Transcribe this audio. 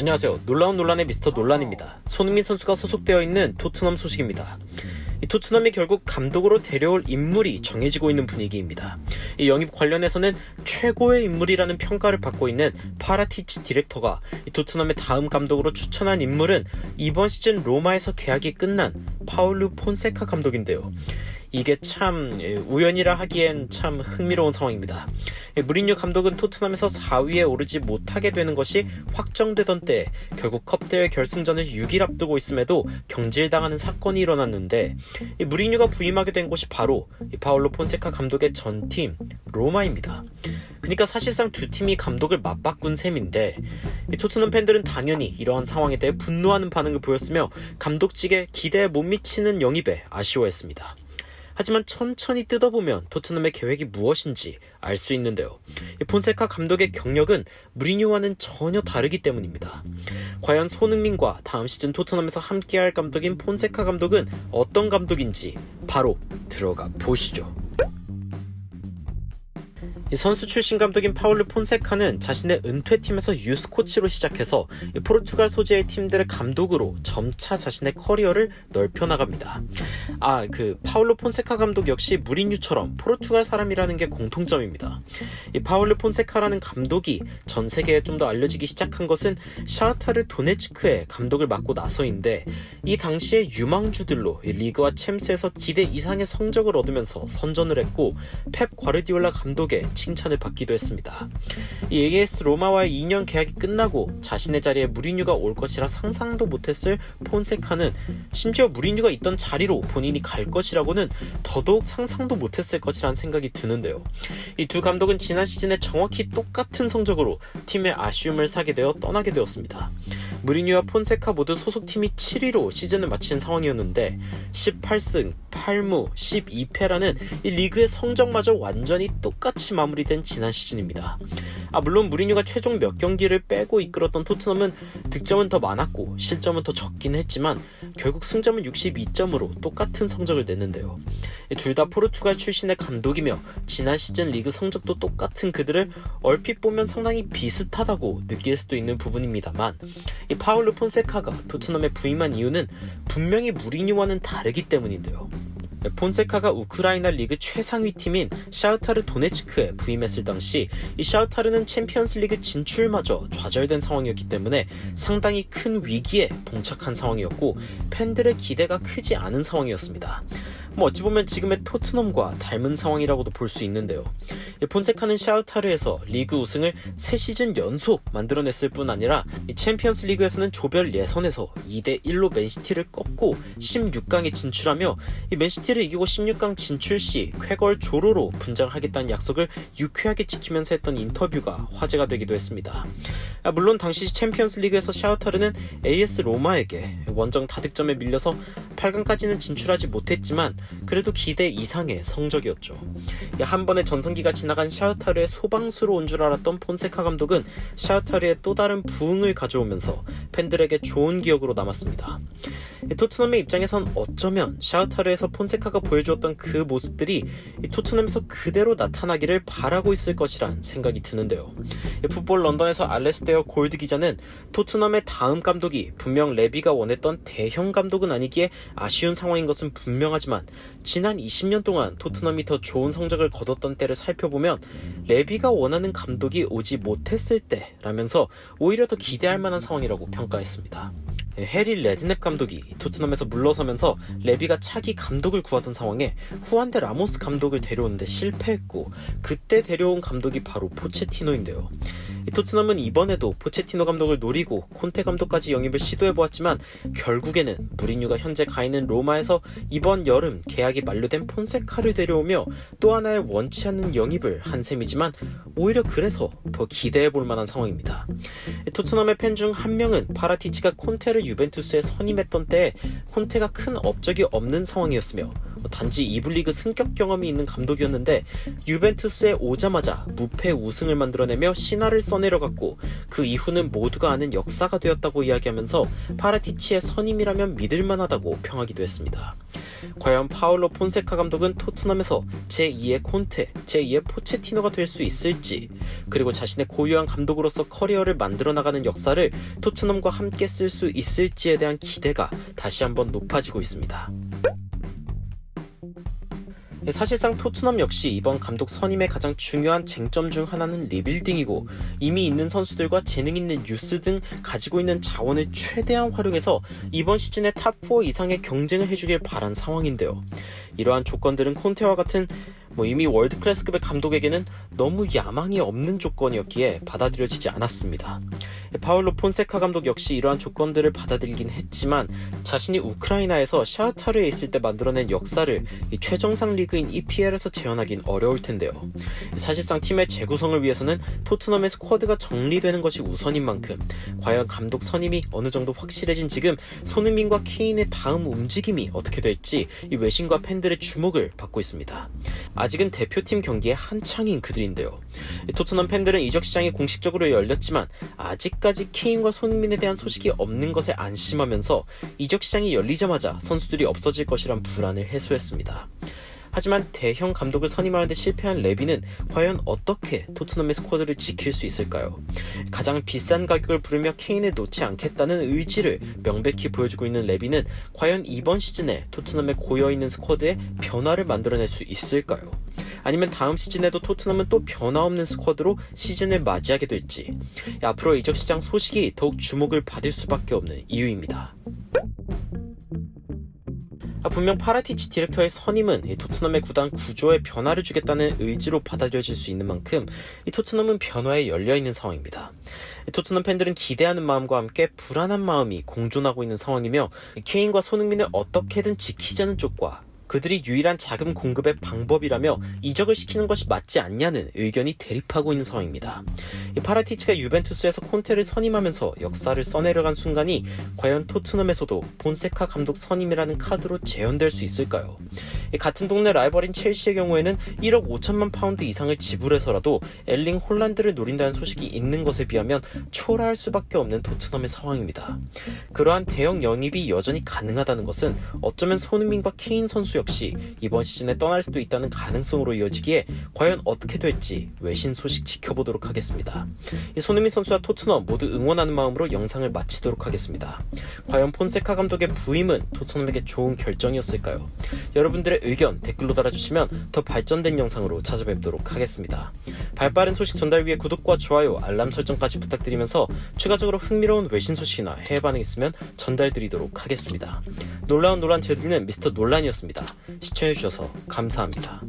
안녕하세요. 놀라운 논란의 미스터 논란입니다. 손흥민 선수가 소속되어 있는 토트넘 소식입니다. 이 토트넘이 결국 감독으로 데려올 인물이 정해지고 있는 분위기입니다. 이 영입 관련해서는 최고의 인물이라는 평가를 받고 있는 파라티치 디렉터가 이 토트넘의 다음 감독으로 추천한 인물은 이번 시즌 로마에서 계약이 끝난 파울루 폰세카 감독인데요. 이게 참 우연이라 하기엔 참 흥미로운 상황입니다. 무리뉴 감독은 토트넘에서 4위에 오르지 못하게 되는 것이 확정되던 때 결국 컵대회 결승전을 6일 앞두고 있음에도 경질당하는 사건이 일어났는데 무리뉴가 부임하게 된 곳이 바로 파울로 폰세카 감독의 전팀 로마입니다. 그러니까 사실상 두 팀이 감독을 맞바꾼 셈인데 토트넘 팬들은 당연히 이러한 상황에 대해 분노하는 반응을 보였으며 감독직에 기대에 못 미치는 영입에 아쉬워했습니다. 하지만 천천히 뜯어보면 토트넘의 계획이 무엇인지 알 수 있는데요. 폰세카 감독의 경력은 무리뉴와는 전혀 다르기 때문입니다. 과연 손흥민과 다음 시즌 토트넘에서 함께할 감독인 폰세카 감독은 어떤 감독인지 바로 들어가 보시죠. 선수 출신 감독인 파울루 폰세카는 자신의 은퇴팀에서 유스 코치로 시작해서 포르투갈 소재의 팀들의 감독으로 점차 자신의 커리어를 넓혀나갑니다. 파울루 폰세카 감독 역시 무리뉴처럼 포르투갈 사람이라는 게 공통점입니다. 이 파울루 폰세카라는 감독이 전 세계에 좀 더 알려지기 시작한 것은 샤흐타르 도네츠크의 감독을 맡고 나서인데 이 당시에 유망주들로 리그와 챔스에서 기대 이상의 성적을 얻으면서 선전을 했고 펩 과르디올라 감독의 칭찬을 받기도 했습니다. 이 AS 로마와의 2년 계약이 끝나고 자신의 자리에 무리뉴가 올 것이라 상상도 못했을 폰세카는 심지어 무리뉴가 있던 자리로 본인이 갈 것이라고는 더더욱 상상도 못했을 것이라는 생각이 드는데요. 이 두 감독은 지난 시즌에 정확히 똑같은 성적으로 팀의 아쉬움을 사게 되어 떠나게 되었습니다. 무리뉴와 폰세카 모두 소속팀이 7위로 시즌을 마친 상황이었는데 18승, 8무, 12패라는 이 리그의 성적마저 완전히 똑같이 마무리된 지난 시즌입니다. 물론 무리뉴가 최종 몇 경기를 빼고 이끌었던 토트넘은 득점은 더 많았고 실점은 더 적긴 했지만 결국 승점은 62점으로 똑같은 성적을 냈는데요. 둘 다 포르투갈 출신의 감독이며 지난 시즌 리그 성적도 똑같은 그들을 얼핏 보면 상당히 비슷하다고 느낄 수도 있는 부분입니다만 이 파울루 폰세카가 토트넘에 부임한 이유는 분명히 무리뉴와는 다르기 때문인데요. 폰세카가 우크라이나 리그 최상위 팀인 샤흐타르 도네츠크에 부임했을 당시 이 샤흐타르는 챔피언스 리그 진출마저 좌절된 상황이었기 때문에 상당히 큰 위기에 봉착한 상황이었고 팬들의 기대가 크지 않은 상황이었습니다. 어찌 보면 지금의 토트넘과 닮은 상황이라고도 볼 수 있는데요. 폰세카는 샤흐타르에서 리그 우승을 3시즌 연속 만들어냈을 뿐 아니라 이 챔피언스 리그에서는 조별 예선에서 2대1로 맨시티를 꺾고 16강에 진출하며 이 맨시티를 이기고 16강 진출 시 쾌걸 조로로 분장하겠다는 약속을 유쾌하게 지키면서 했던 인터뷰가 화제가 되기도 했습니다. 물론 당시 챔피언스 리그에서 샤흐타르는 AS 로마에게 원정 다득점에 밀려서 8강까지는 진출하지 못했지만 그래도 기대 이상의 성적이었죠. 한 번의 전성기가 지나간 샤흐타르의 소방수로 온 줄 알았던 폰세카 감독은 샤흐타르의 또 다른 부흥을 가져오면서 팬들에게 좋은 기억으로 남았습니다. 토트넘의 입장에선 어쩌면 샤흐타르에서 폰세카가 보여주었던 그 모습들이 토트넘에서 그대로 나타나기를 바라고 있을 것이란 생각이 드는데요. 풋볼 런던에서 알레스테어 골드 기자는 토트넘의 다음 감독이 분명 레비가 원했던 대형 감독은 아니기에 아쉬운 상황인 것은 분명하지만 지난 20년 동안 토트넘이 더 좋은 성적을 거뒀던 때를 살펴보면 레비가 원하는 감독이 오지 못했을 때라면서 오히려 더 기대할 만한 상황이라고 평가했습니다. 해리 레드넵 감독이 토트넘에서 물러서면서 레비가 차기 감독을 구하던 상황에 후안데 라모스 감독을 데려오는데 실패했고 그때 데려온 감독이 바로 포체티노인데요. 토트넘은 이번에도 포체티노 감독을 노리고 콘테 감독까지 영입을 시도해보았지만 결국에는 무리뉴가 현재 가 있는 로마에서 이번 여름 계약이 만료된 폰세카를 데려오며 또 하나의 원치 않는 영입을 한 셈이지만 오히려 그래서 더 기대해볼 만한 상황입니다. 토트넘의 팬 중 한 명은 파라티치가 콘테를 유벤투스에 선임했던 때에 콘테가 큰 업적이 없는 상황이었으며 단지 2부 리그 승격 경험이 있는 감독이었는데 유벤투스에 오자마자 무패 우승을 만들어내며 신화를 써내려갔고 그 이후는 모두가 아는 역사가 되었다고 이야기하면서 파라티치의 선임이라면 믿을만하다고 평하기도 했습니다. 과연 파울로 폰세카 감독은 토트넘에서 제2의 콘테, 제2의 포체티노가 될 수 있을지, 그리고 자신의 고유한 감독으로서 커리어를 만들어 나가는 역사를 토트넘과 함께 쓸 수 있을지에 대한 기대가 다시 한번 높아지고 있습니다. 사실상 토트넘 역시 이번 감독 선임의 가장 중요한 쟁점 중 하나는 리빌딩이고, 이미 있는 선수들과 재능 있는 유스 등 가지고 있는 자원을 최대한 활용해서 이번 시즌에 탑4 이상의 경쟁을 해주길 바란 상황인데요. 이러한 조건들은 콘테와 같은 이미 월드클래스급의 감독에게는 너무 야망이 없는 조건이었기에 받아들여지지 않았습니다. 파울로 폰세카 감독 역시 이러한 조건들을 받아들이긴 했지만 자신이 우크라이나에서 샤흐타르에 있을 때 만들어낸 역사를 최정상 리그인 EPL에서 재현하긴 어려울 텐데요. 사실상 팀의 재구성을 위해서는 토트넘의 스쿼드가 정리되는 것이 우선인 만큼 과연 감독 선임이 어느 정도 확실해진 지금 손흥민과 케인의 다음 움직임이 어떻게 될지 이 외신과 팬들의 주목을 받고 있습니다. 아직은 대표팀 경기에 한창인 그들인데요. 토트넘 팬들은 이적 시장이 공식적으로 열렸지만 아직까지 케인과 손흥민에 대한 소식이 없는 것에 안심하면서 이적 시장이 열리자마자 선수들이 없어질 것이란 불안을 해소했습니다. 하지만 대형 감독을 선임하는데 실패한 레비는 과연 어떻게 토트넘의 스쿼드를 지킬 수 있을까요? 가장 비싼 가격을 부르며 케인을 놓지 않겠다는 의지를 명백히 보여주고 있는 레비는 과연 이번 시즌에 토트넘의 고여있는 스쿼드에 변화를 만들어낼 수 있을까요? 아니면 다음 시즌에도 토트넘은 또 변화없는 스쿼드로 시즌을 맞이하게 될지, 앞으로 이적 시장 소식이 더욱 주목을 받을 수밖에 없는 이유입니다. 분명 파라티치 디렉터의 선임은 토트넘의 구단 구조에 변화를 주겠다는 의지로 받아들여질 수 있는 만큼 토트넘은 변화에 열려있는 상황입니다. 토트넘 팬들은 기대하는 마음과 함께 불안한 마음이 공존하고 있는 상황이며, 케인과 손흥민을 어떻게든 지키자는 쪽과 그들이 유일한 자금 공급의 방법이라며 이적을 시키는 것이 맞지 않냐는 의견이 대립하고 있는 상황입니다. 파라티치가 유벤투스에서 콘테를 선임하면서 역사를 써내려간 순간이 과연 토트넘에서도 폰세카 감독 선임이라는 카드로 재현될 수 있을까요? 같은 동네 라이벌인 첼시의 경우에는 1억 5천만 파운드 이상을 지불해서라도 엘링 홀란드를 노린다는 소식이 있는 것에 비하면 초라할 수밖에 없는 토트넘의 상황입니다. 그러한 대형 영입이 여전히 가능하다는 것은 어쩌면 손흥민과 케인 선수 역시 이번 시즌에 떠날 수도 있다는 가능성으로 이어지기에 과연 어떻게 될지 외신 소식 지켜보도록 하겠습니다. 손흥민 선수와 토트넘 모두 응원하는 마음으로 영상을 마치도록 하겠습니다. 과연 폰세카 감독의 부임은 토트넘에게 좋은 결정이었을까요? 여러분들의 의견 댓글로 달아주시면 더 발전된 영상으로 찾아뵙도록 하겠습니다. 발빠른 소식 전달 위해 구독과 좋아요, 알람 설정까지 부탁드리면서 추가적으로 흥미로운 외신 소식이나 해외 반응 있으면 전달드리도록 하겠습니다. 놀라운 논란 제드리는 미스터 논란이었습니다. 시청해주셔서 감사합니다.